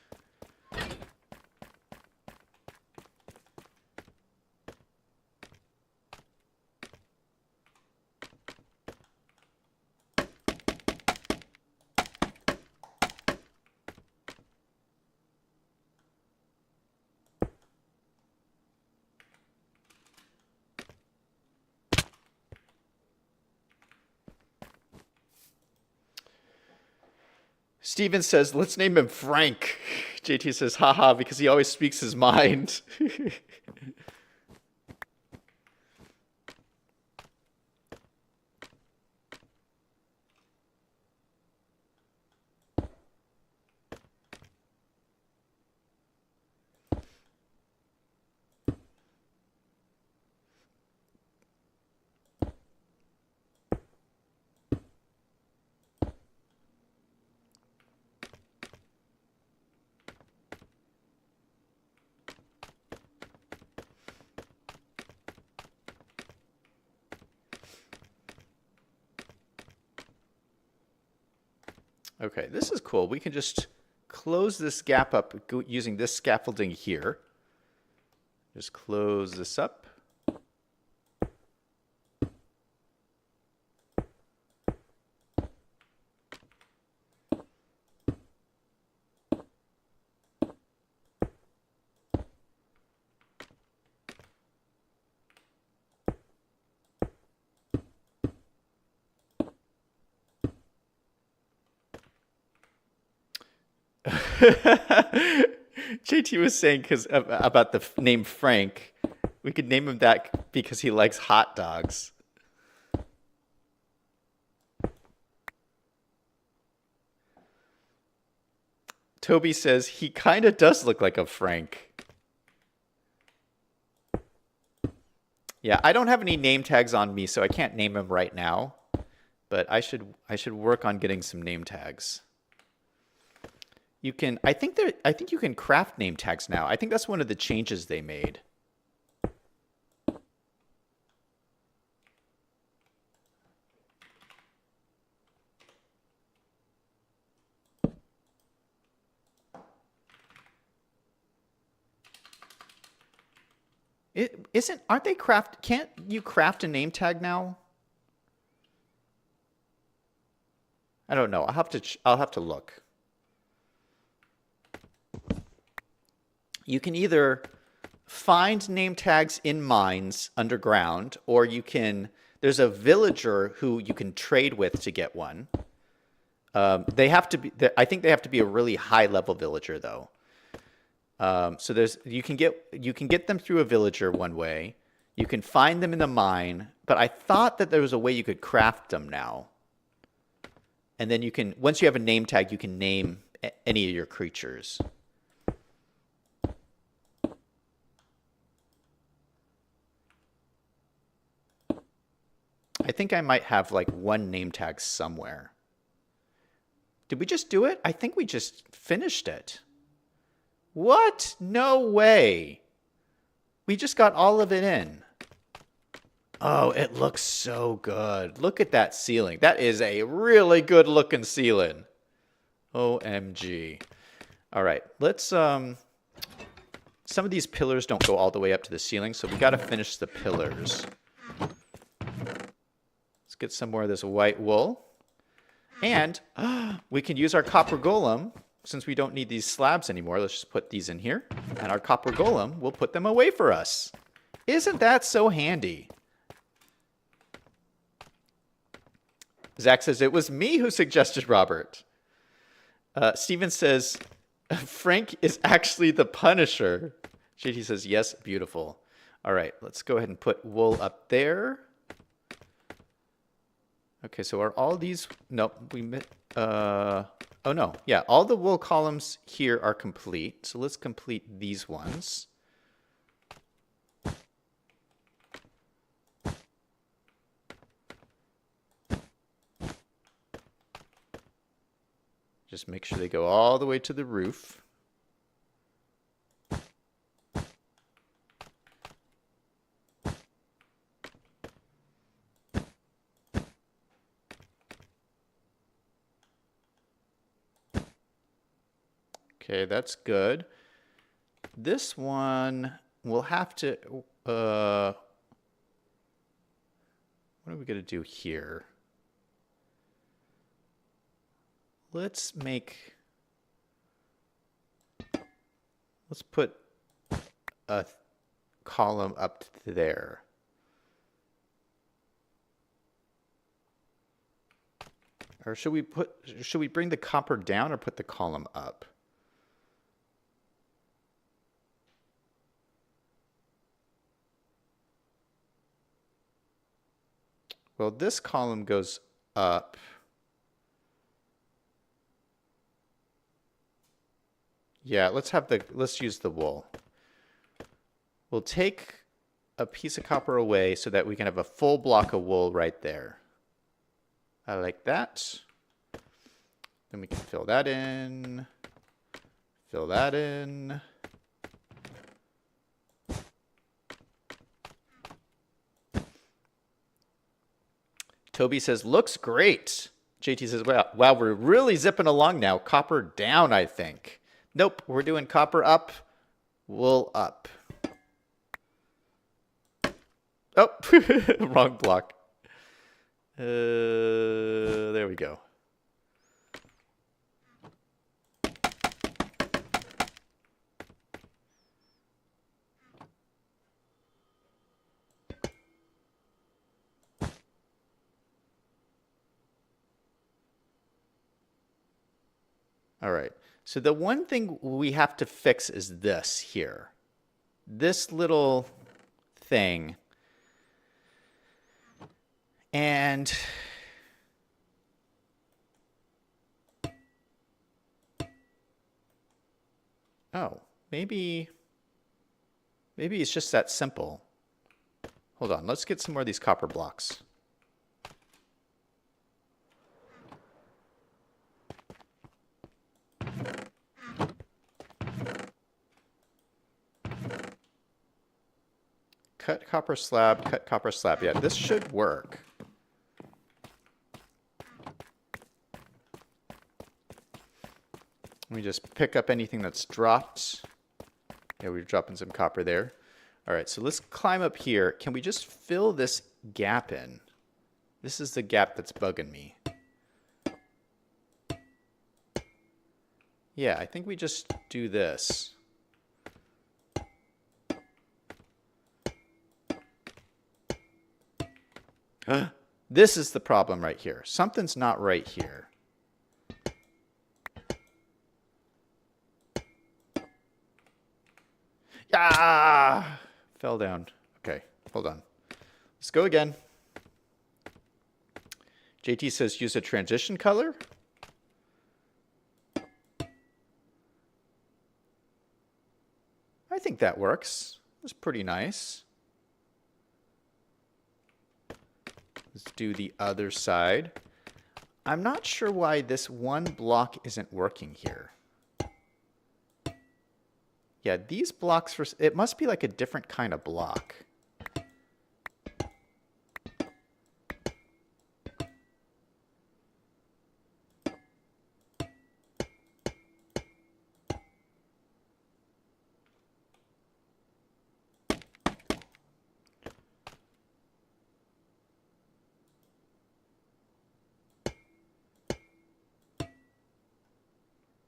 Steven says, let's name him Frank. JT says, haha, because he always speaks his mind. Okay, this is cool. We can just close this gap up using this scaffolding here. Just close this up. JT was saying about the name Frank. We could name him that because he likes hot dogs. Toby says he kind of does look like a Frank. Yeah, I don't have any name tags on me, so I can't name him right now. But I should work on getting some name tags. You can I think you can craft name tags now. I think that's one of the changes they made. Aren't they can't you craft a name tag now? I don't know. I'll have to look. You can either find name tags in mines underground, or there's a villager who you can trade with to get one. They have to be, I think they have to be a really high level villager though. So you can get them through a villager one way. You can find them in the mine, but I thought that there was a way you could craft them now. And then once you have a name tag, you can name any of your creatures. I think I might have like one name tag somewhere. Did we just do it? I think we just finished it. What? No way. We just got all of it in. Oh, it looks so good. Look at that ceiling. That is a really good looking ceiling. OMG. All right, let's some of these pillars don't go all the way up to the ceiling, so we got to finish the pillars. Let's get some more of this white wool. And we can use our copper golem. Since we don't need these slabs anymore, let's just put these in here. And our copper golem will put them away for us. Isn't that so handy? Zach says, it was me who suggested Robert. Steven says, Frank is actually the Punisher. JT says, yes, beautiful. All right, let's go ahead and put wool up there. Okay, so are all these... Nope, oh no, yeah, all the wool columns here are complete. So let's complete these ones. Just make sure they go all the way to the roof. Okay, that's good. This one we'll have to, what are we going to do here? Let's put a column up to there. Or should we bring the copper down or put the column up? Well, this column goes up. Yeah, let's use the wool. We'll take a piece of copper away so that we can have a full block of wool right there. I like that. Then we can fill that in. Fill that in. Toby says, looks great. JT says, wow, we're really zipping along now. Copper down, I think. Nope, we're doing copper up, wool up. Oh, wrong block. There we go. All right. So the one thing we have to fix is this here. This little thing. And oh, maybe it's just that simple. Hold on, let's get some more of these copper blocks. Cut copper slab, cut copper slab. Yeah, this should work. Let me just pick up anything that's dropped. Yeah, we're dropping some copper there. All right, so let's climb up here. Can we just fill this gap in? This is the gap that's bugging me. Yeah, I think we just do this. This is the problem right here. Something's not right here. Ah! Fell down. Okay, hold on. Let's go again. JT says use a transition color. I think that works. That's pretty nice. Let's do the other side. I'm not sure why this one block isn't working here. Yeah, these blocks, it must be like a different kind of block.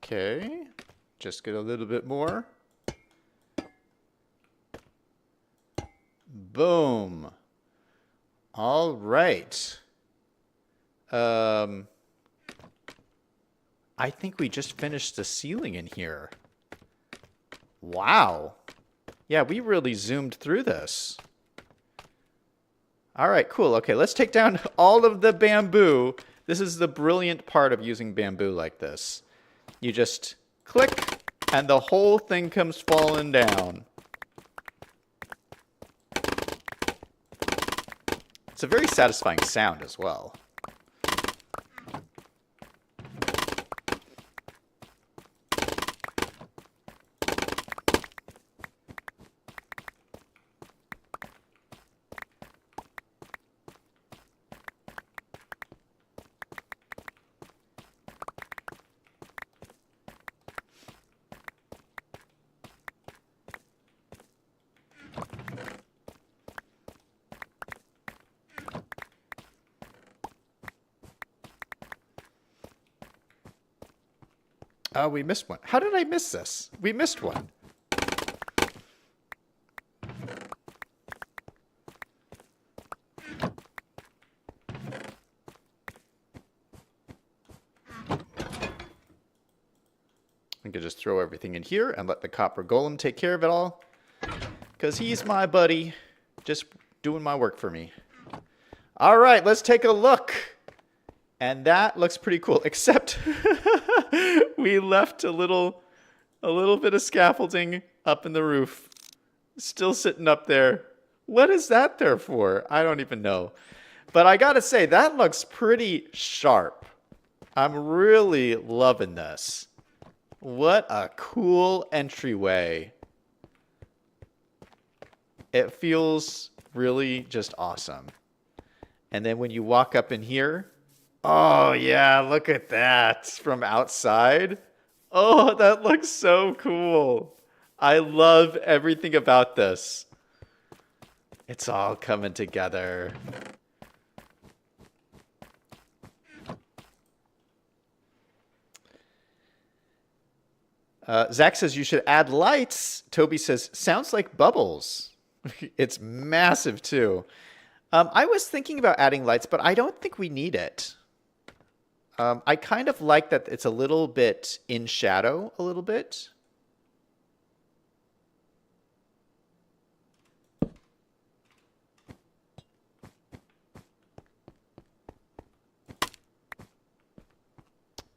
Okay, just get a little bit more. Boom. All right. I think we just finished the ceiling in here. Wow. Yeah, we really zoomed through this. All right, cool. Okay, let's take down all of the bamboo. This is the brilliant part of using bamboo like this. You just click, and the whole thing comes falling down. It's a very satisfying sound as well. Oh, we missed one. How did I miss this? We missed one. I could just throw everything in here and let the copper golem take care of it all. Because he's my buddy, just doing my work for me. All right, let's take a look. And that looks pretty cool, except we left a little bit of scaffolding up in the roof. Still sitting up there. What is that there for? I don't even know. But I gotta say, that looks pretty sharp. I'm really loving this. What a cool entryway. It feels really just awesome. And then when you walk up in here, Oh, yeah, look at that from outside. Oh, that looks so cool. I love everything about this. It's all coming together. Zach says you should add lights. Toby says, sounds like bubbles. It's massive too. I was thinking about adding lights, but I don't think we need it. I kind of like that it's a little bit in shadow, a little bit.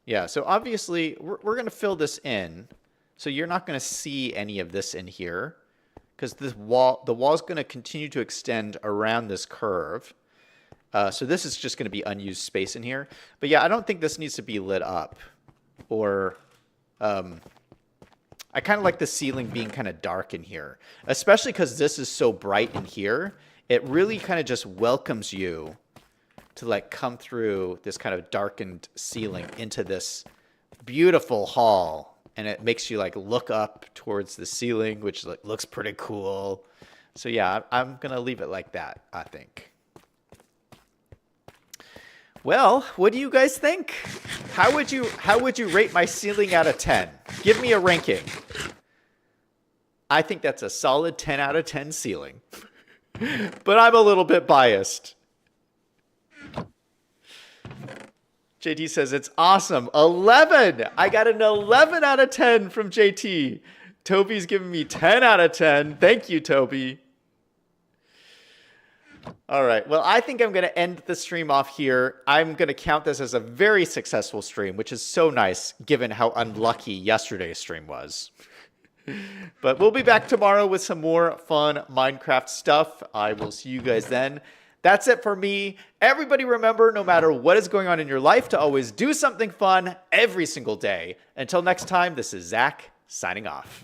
Yeah, so obviously we're going to fill this in. So you're not going to see any of this in here because the wall's going to continue to extend around this curve. So this is just going to be unused space in here. But yeah, I don't think this needs to be lit up. Or I kind of like the ceiling being kind of dark in here, especially because this is so bright in here. It really kind of just welcomes you to like come through this kind of darkened ceiling into this beautiful hall. And it makes you like look up towards the ceiling, which like, looks pretty cool. So yeah, I'm going to leave it like that, I think. Well, what do you guys think? How would you rate my ceiling out of 10? Give me a ranking. I think that's a solid 10 out of 10 ceiling. But I'm a little bit biased. JT says it's awesome. 11. I got an 11 out of 10 from JT. Toby's giving me 10 out of 10. Thank you, Toby. All right. Well, I think I'm going to end the stream off here. I'm going to count this as a very successful stream, which is so nice given how unlucky yesterday's stream was. But we'll be back tomorrow with some more fun Minecraft stuff. I will see you guys then. That's it for me. Everybody remember, no matter what is going on in your life, to always do something fun every single day. Until next time, this is Zach signing off.